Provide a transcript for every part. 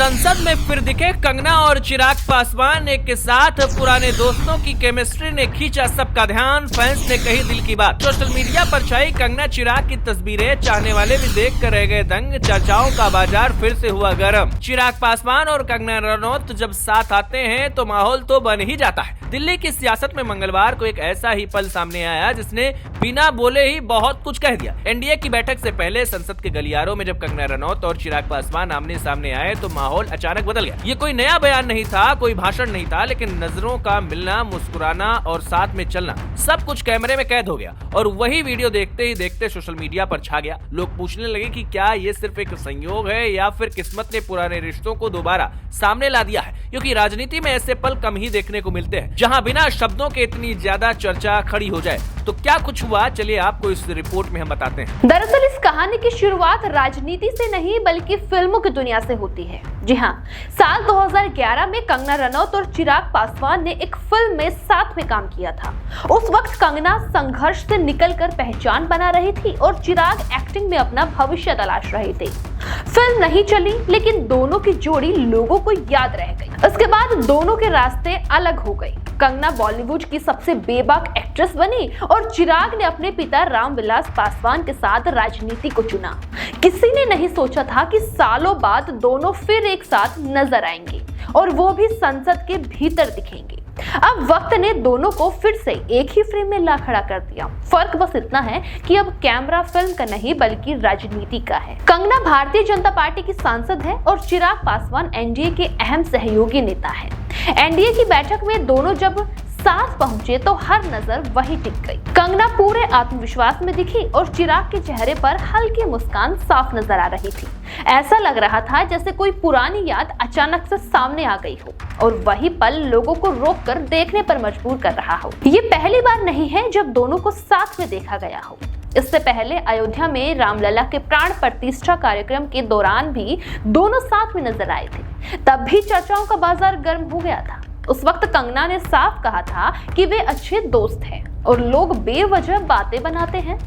संसद में फिर दिखे कंगना और चिराग पासवान। एक के साथ पुराने दोस्तों की केमिस्ट्री ने खींचा सबका ध्यान। फैंस ने कही दिल की बात। सोशल मीडिया पर छाई कंगना चिराग की तस्वीरें, चाहने वाले भी देख कर रह गए दंग। चर्चाओं का बाजार फिर से हुआ गर्म। चिराग पासवान और कंगना रनौत जब साथ आते हैं तो माहौल तो बन ही जाता है। दिल्ली की सियासत में मंगलवार को एक ऐसा ही पल सामने आया जिसने बिना बोले ही बहुत कुछ कह दिया। एनडीए की बैठक से पहले संसद के गलियारों में जब कंगना रनौत और चिराग पासवान आमने सामने आए तो माहौल अचानक बदल गया। ये कोई नया बयान नहीं था, कोई भाषण नहीं था, लेकिन नजरों का मिलना, मुस्कुराना और साथ में चलना सब कुछ कैमरे में कैद हो गया। और वही वीडियो देखते ही देखते सोशल मीडिया पर छा गया। लोग पूछने लगे कि क्या ये सिर्फ एक संयोग है या फिर किस्मत ने पुराने रिश्तों को दोबारा सामने ला दिया है, क्योंकि राजनीति में ऐसे पल कम ही देखने को मिलते हैं जहां बिना शब्दों के इतनी ज्यादा चर्चा खड़ी हो जाए। तो क्या कुछ हुआ, चलिए आपको इस रिपोर्ट में हम बताते हैं। दरअसल इस कहानी की शुरुआत राजनीति से नहीं बल्कि फिल्मों की दुनिया से होती है। जी हाँ, साल 2011 में कंगना रनौत और चिराग पासवान ने एक फिल्म में साथ में काम किया था। उस वक्त कंगना संघर्ष से निकलकर पहचान बना रही थी और चिराग एक्टिंग में अपना भविष्य तलाश रहे थे। फिल्म नहीं चली, लेकिन दोनों की जोड़ी लोगों को याद रह गई। उसके बाद दोनों के रास्ते अलग हो गए। कंगना बॉलीवुड की सबसे बेबाक एक्ट्रेस बनी और चिराग ने अपने पिता रामविलास पासवान के साथ राजनीति को चुना। किसी ने नहीं सोचा था कि सालों बाद दोनों फिर एक साथ नजर आएंगे और वो भी संसद के भीतर दिखेंगे। अब वक्त ने दोनों को फिर से एक ही फ्रेम में ला खड़ा कर दिया। फर्क बस इतना है कि अब कैमरा फिल्म का नहीं बल्कि राजनीति का है। कंगना भारतीय जनता पार्टी की सांसद है और चिराग पासवान एनडीए के अहम सहयोगी नेता है। एनडीए की बैठक में दोनों जब साथ पहुंचे तो हर नजर वही टिक गई। कंगना पूरे आत्मविश्वास में दिखी और चिराग के चेहरे पर हल्की मुस्कान साफ नजर आ रही थी। ऐसा लग रहा था जैसे कोई पुरानी याद अचानक से सामने आ गई हो और वही पल लोगों को रोककर देखने पर मजबूर कर रहा हो। ये पहली बार नहीं है जब दोनों को साथ में देखा गया हो। इससे पहले अयोध्या में रामलला के प्राण प्रतिष्ठा कार्यक्रम के दौरान भी दोनों साथ में नजर आए थे। तब भी चर्चाओं का बाजार गर्म हो गया था। उस वक्त कंगना ने साफ कहा था कि वे अच्छे दोस्त हैं और लोग बेवजह बातें बनाते हैं।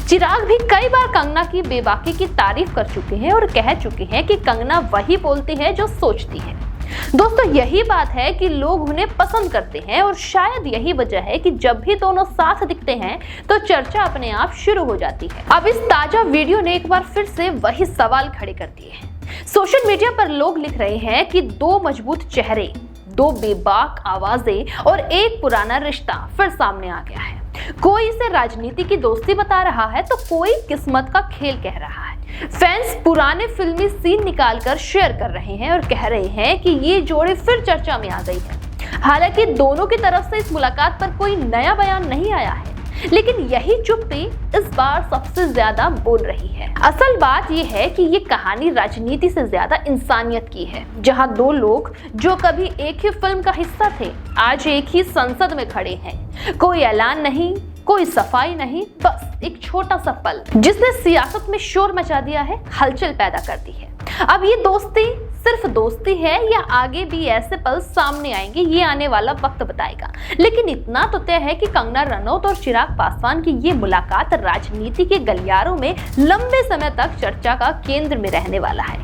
चिराग भी कई बार कंगना की बेबाकी की तारीफ कर चुके हैं और कह चुके हैं कि कंगना वही बोलती है जो सोचती है। दोस्तों, यही बात है कि लोग उन्हें पसंद करते हैं और शायद यही वजह है कि जब भी दोनों साथ दिखते हैं तो चर्चा अपने आप शुरू हो जाती है। अब इस ताजा वीडियो ने एक बार फिर से वही सवाल खड़े कर दिए हैं। सोशल मीडिया पर लोग लिख रहे हैं कि दो मजबूत चेहरे, दो बेबाक आवाजें और एक पुराना रिश्ता फिर सामने आ गया है। कोई इसे राजनीति की दोस्ती बता रहा है तो कोई किस्मत का खेल कह रहा है। फैंस पुराने फिल्मी सीन निकालकर शेयर कर रहे हैं और कह रहे हैं कि ये जोड़ी फिर चर्चा में आ गई है। हालांकि दोनों की तरफ से इस मुलाकात पर कोई नया बयान नहीं आया है, लेकिन यही चुप्पी इस बार सबसे ज्यादा बोल रही है। असल बात यह है कि ये कहानी राजनीति से ज्यादा इंसानियत की है, जहां दो लोग जो कभी एक ही फिल्म का हिस्सा थे आज एक ही संसद में खड़े हैं। कोई ऐलान नहीं, कोई सफाई नहीं, बस एक छोटा सा पल जिसने सियासत में शोर मचा दिया है, हलचल पैदा कर दी है। अब ये दोस्ती सिर्फ दोस्ती है या आगे भी ऐसे पल सामने आएंगे, ये आने वाला वक्त बताएगा। लेकिन इतना तो तय है कि कंगना रनौत और चिराग पासवान की ये मुलाकात राजनीति के गलियारों में लंबे समय तक चर्चा का केंद्र में रहने वाला है।